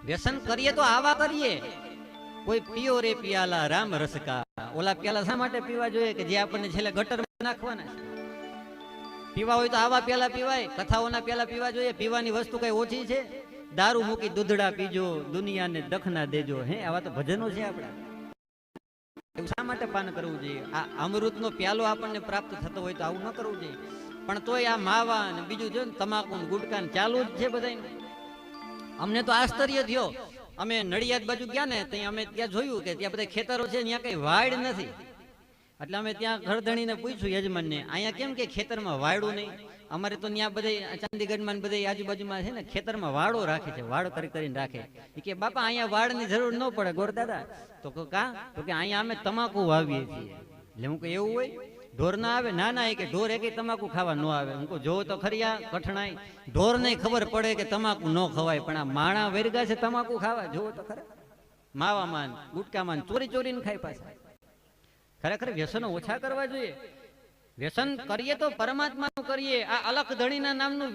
વ્યસન કરીએ તો આવા કરીએ, કોઈ પીઓ રે પિયાલા રામ રસ કા, ઓલા પ્યાલા શા માટે પીવા જોઈએ કે જે આપણને છેલ્લે ગટરમાં નાખવાના છે? પીવા હોય તો આવા પ્યાલા પીવાય, કથાઓના પ્યાલા પીવા જોઈએ. પીવાની વસ્તુ કઈ ઓછી છે? દારૂ મૂકી દૂધડા પીજો, દુનિયાને દખના દેજો, હે આવા તો ભજનો છે આપણા. એવું શા માટે પાન કરવું જોઈએ? આ અમૃતનો પ્યાલો આપણને પ્રાપ્ત થતો હોય તો આવું ન કરવું જોઈએ. પણ તોય આ માવા ને બીજું જો ને તમાકુ ને ગુટકા ને ચાલુ જ છે બધાને. અમને તો આશ્ચર્ય થયો, અમે નડિયાદ બાજુ ગયા ને ત્યાં અમે ત્યાં જોયું કે ત્યાં બધા ખેતરો છે, ત્યાં કઈ વાડ નથી. એટલે અમે ત્યાં ઘરધણીને પૂછ્યું યજમાનને, અહીંયા કેમ કે ખેતરમાં વાડું નહીં? અમારે તો ત્યાં બધા ચાંદીગઢમાં બધા આજુબાજુમાં છે ને ખેતરમાં વાડો રાખે છે, વાડો કરીને રાખે. એ કે બાપા અહીંયા વાડની જરૂર ન પડે ગોરદાદા. તો કા તો કે અહીંયા અમે તમાકુ વાવીએ છીએ. એટલે હું કહું એવું હોય? ઢોર ના આવે? ના ના, એ કે ઢોર એક તમાકુ ખાવા ન આવે. હું કહું જોવો તો ખરી આ કઠણાઈ, ઢોર ને ખબર પડે કે તમાકુ ન ખવાય, પણ આ માણા વેરગા છે તમાકુ ખાવા, જોવો તો ખરા. માવામાં ગુટકામાં ચોરી ચોરીને ખાય પાછા. ખરેખર વ્યસનો ઓછા કરવા જોઈએ. વ્યસન કરીએ તો પરમાત્માનું કરીએ. આ અલખ ધણીના નામનું